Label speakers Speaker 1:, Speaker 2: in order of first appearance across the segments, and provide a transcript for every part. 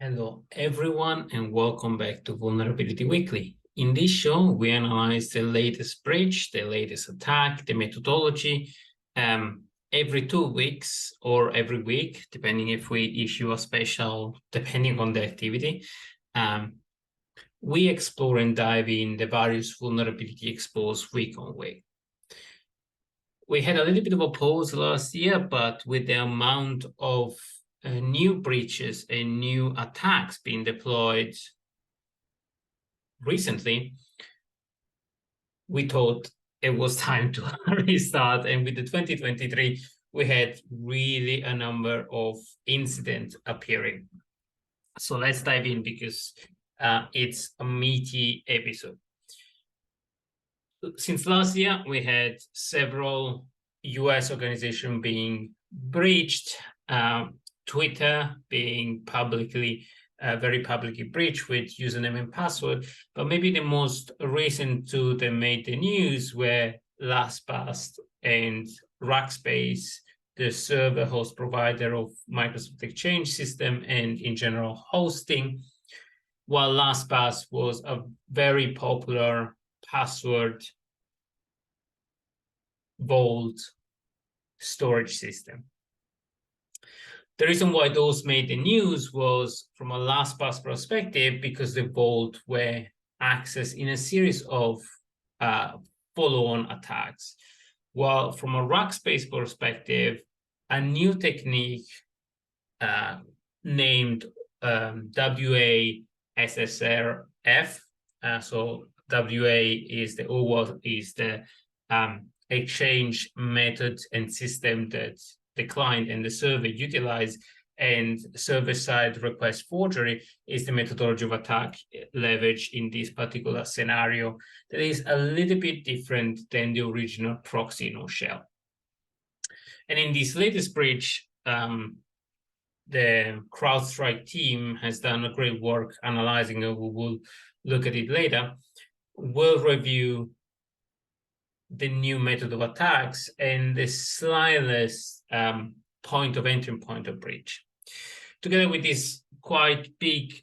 Speaker 1: Hello, everyone, and welcome back to Vulnerability Weekly. In this show, we analyze the latest breach, the latest attack, the methodology, every 2 weeks or every week, depending if we issue a special, depending on the activity. We explore and dive in the various vulnerability exposed week on week. We had a little bit of a pause last year, but with the amount of new breaches and new attacks being deployed recently, we thought it was time to restart. And with the 2023, we had really a number of incidents appearing. So let's dive in because it's a meaty episode. Since last year, we had several US organizations being breached, Twitter being very publicly breached with username and password. But maybe the most recent two that made the news were LastPass and Rackspace, the server host provider of Microsoft Exchange system and in general hosting, while LastPass was a very popular password vault storage system. The reason why those made the news was from a LastPass perspective, because the vault were accessed in a series of follow-on attacks. While from a Rackspace perspective, a new technique named SSRF, so WA is the OWASS is the exchange method and system that the client and the server utilize, and server-side request forgery is the methodology of attack leveraged in this particular scenario that is a little bit different than the original ProxyNotShell. And in this latest breach, the CrowdStrike team has done a great work analyzing, and we will look at it later. We'll review the new method of attacks and the slightest point of entry and point of breach. Together with these quite big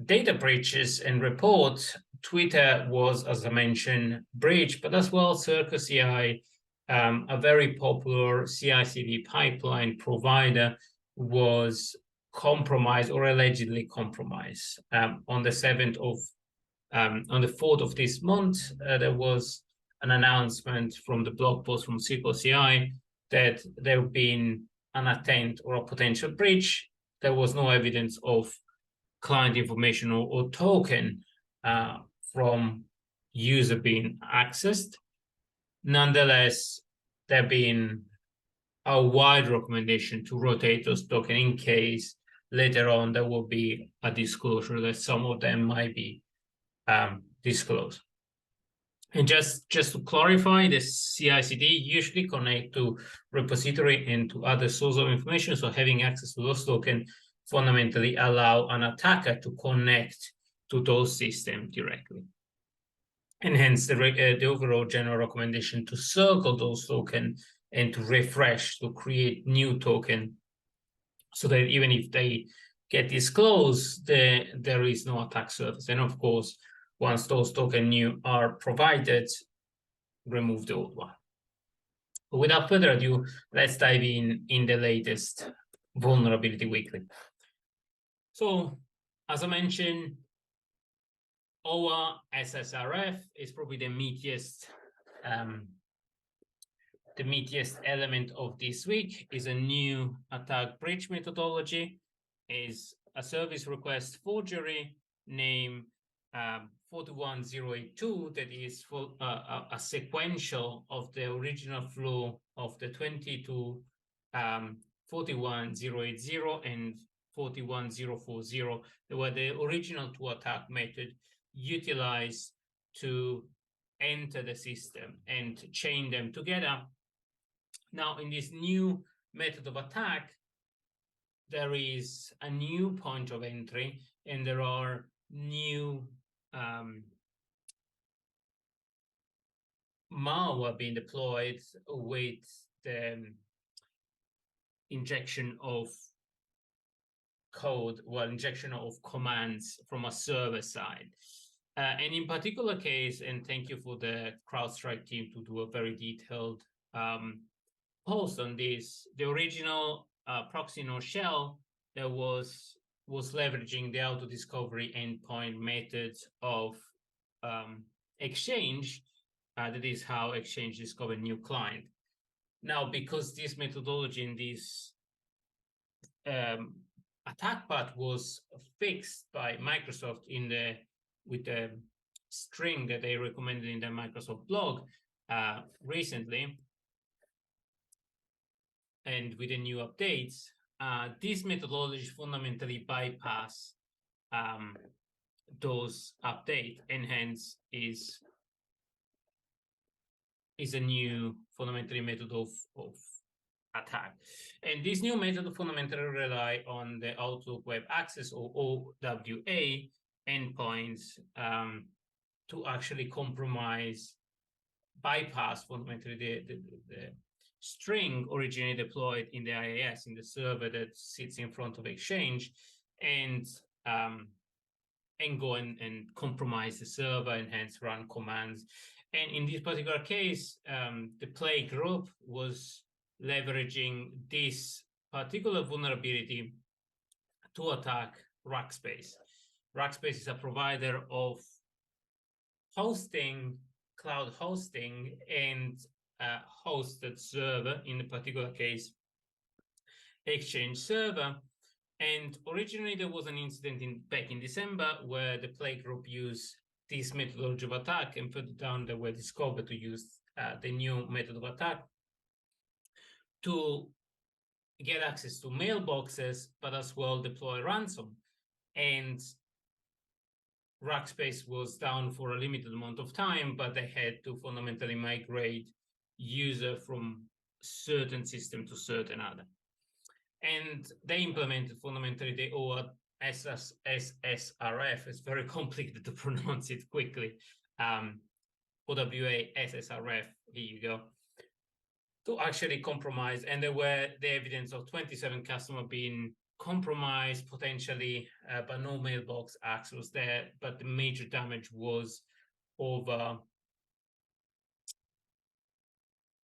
Speaker 1: data breaches and reports, Twitter was, as I mentioned, breached, but as well Circle CI, a very popular CI/CD pipeline provider, was compromised or allegedly compromised. On the 4th of this month, there was an announcement from the blog post from Circle CI that there had been an attempt or a potential breach. There was no evidence of client information or token from user being accessed. Nonetheless, there have been a wide recommendation to rotate those tokens in case later on there will be a disclosure that some of them might be disclosed. And just to clarify, the CI/CD usually connect to repository and to other sources of information. So having access to those tokens fundamentally allow an attacker to connect to those systems directly. And hence the overall general recommendation to circle those tokens and to refresh, to create new token, so that even if they get disclosed, there is no attack surface. And of course, once those tokens new are provided, remove the old one. But without further ado, let's dive in the latest Vulnerability Weekly. So, as I mentioned, our SSRF is probably the meatiest element of this week. Is a new attack breach methodology, is a service request forgery named 41082 that is for a sequential of the original flow of the 22 41080 and 41040. They were the original two attack method utilized to enter the system and chain them together. Now, in this new method of attack, there is a new point of entry, and there are new malware being deployed with the injection of code, well, injection of commands from a server side. And in particular case, and thank you for the CrowdStrike team to do a very detailed post on this, the original ProxyNotShell that was leveraging the autodiscovery endpoint methods of Exchange. That is how Exchange discovered new client. Now, because this methodology in this attack path was fixed by Microsoft with the string that they recommended in the Microsoft blog recently, and with the new updates, these methodologies fundamentally bypass those updates, and hence is a new fundamentally method of attack. And this new method fundamentally rely on the Outlook Web Access, or OWA, endpoints to actually bypass fundamentally the string originally deployed in the IIS, in the server that sits in front of Exchange, and go and compromise the server and hence run commands. And in this particular case, the play group was leveraging this particular vulnerability to attack Rackspace. Rackspace is a provider of hosting, cloud hosting, and hosted server, in the particular case, Exchange server. And originally there was an incident back in December where the play group used this methodology of attack, and put down they were discovered to use the new method of attack to get access to mailboxes, but as well deploy ransom. And Rackspace was down for a limited amount of time, but they had to fundamentally migrate user from certain system to certain other. And they implemented fundamentally the SSRF. It's very complicated to pronounce it quickly. OWA SSRF, here you go, to actually compromise. And there were the evidence of 27 customers being compromised potentially, but no mailbox access was there. But the major damage was over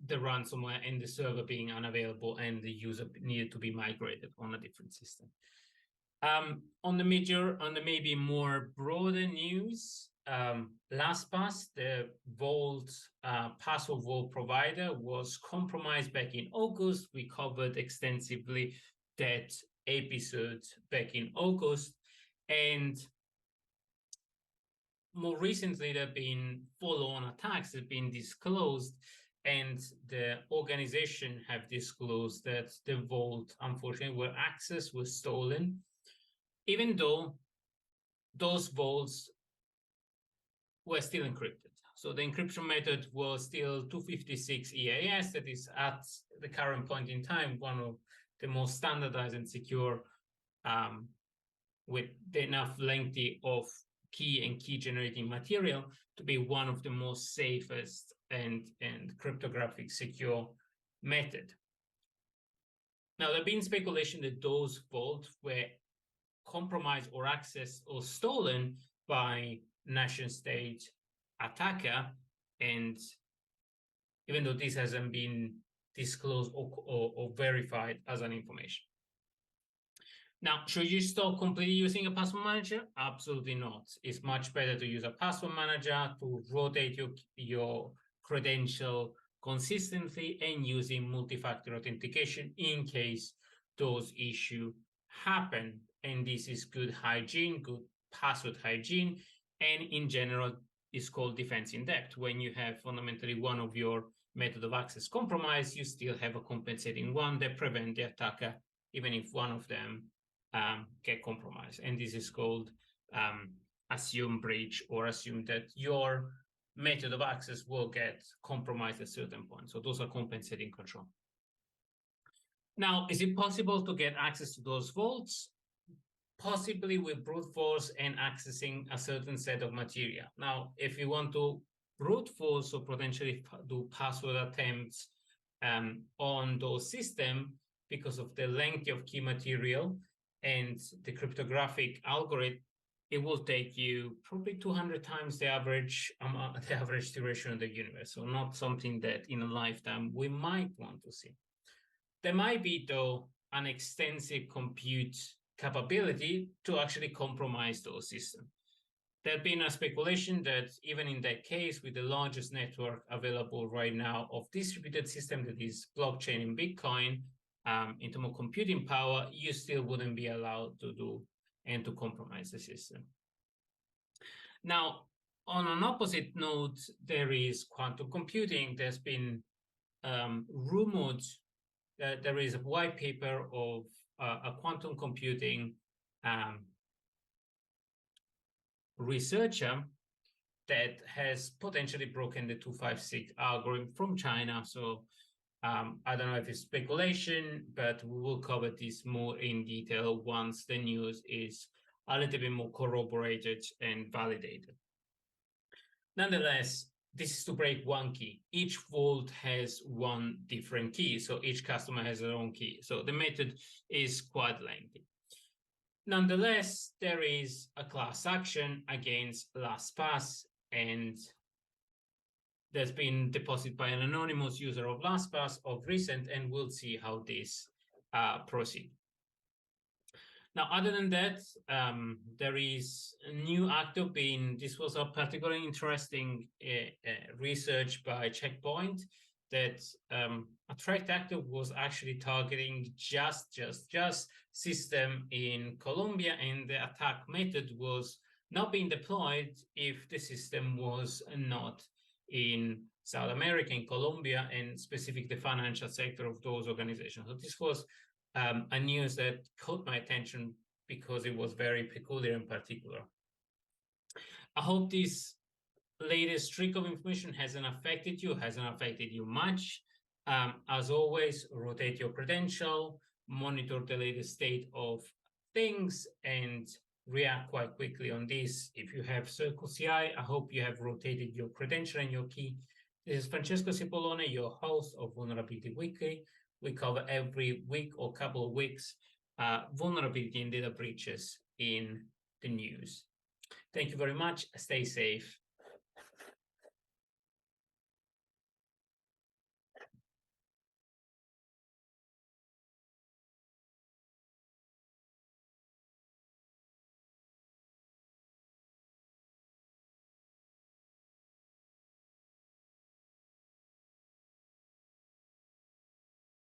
Speaker 1: the ransomware and the server being unavailable, and the user needed to be migrated on a different system. On the maybe more broader news, LastPass, the Vault password vault provider, was compromised back in August. We covered extensively that episode back in August, and more recently there have been follow-on attacks that have been disclosed, and the organization have disclosed that the vault, unfortunately, where access was stolen, even though those vaults were still encrypted. So the encryption method was still 256 EAS, that is at the current point in time one of the most standardized and secure, with enough lengthy of key and key generating material to be one of the most safest and cryptographic secure method. Now, there's been speculation that those vaults were compromised or accessed or stolen by nation state attacker, and even though this hasn't been disclosed or verified as an information. Now, should you stop completely using a password manager? Absolutely not. It's much better to use a password manager to rotate your credential consistently, and using multi-factor authentication in case those issues happen. And this is good hygiene, good password hygiene, and in general, it's called defense in depth. When you have fundamentally one of your method of access compromised, you still have a compensating one that prevent the attacker, even if one of them get compromised. And this is called assume breach, or assume that your method of access will get compromised at a certain point. So those are compensating control. Now, is it possible to get access to those vaults? Possibly with brute force and accessing a certain set of material. Now, if you want to brute force or potentially do password attempts on those systems, because of the length of key material, and the cryptographic algorithm, it will take you probably 200 times the average duration of the universe. So not something that in a lifetime we might want to see. There might be, though, an extensive compute capability to actually compromise those systems. There's been a speculation that even in that case, with the largest network available right now of distributed system, that is blockchain and Bitcoin, in terms of computing power, you still wouldn't be allowed to do and to compromise the system. Now, on an opposite note, there is quantum computing. There's been rumored that there is a white paper of a quantum computing researcher that has potentially broken the 256 algorithm from China. So I don't know if it's speculation, but we will cover this more in detail once the news is a little bit more corroborated and validated. Nonetheless, this is to break one key. Each vault has one different key, so each customer has their own key. So the method is quite lengthy. Nonetheless, there is a class action against LastPass, and there's been deposited by an anonymous user of LastPass of recent, and we'll see how this proceeds. Now, other than that, there is a new actor being, this was a particularly interesting research by Checkpoint, that a threat actor was actually targeting just system in Colombia, and the attack method was not being deployed if the system was not in South America, in Colombia, and specifically the financial sector of those organizations. So this was a news that caught my attention because it was very peculiar and particular. I hope this latest trick of information hasn't affected you much. As always, rotate your credential, monitor the latest state of things, and react quite quickly on this. If you have Circle CI, I hope you have rotated your credential and your key. This is Francesco Cipollone, your host of Vulnerability Weekly. We cover every week or couple of weeks vulnerability and data breaches in the news. Thank you very much. Stay safe.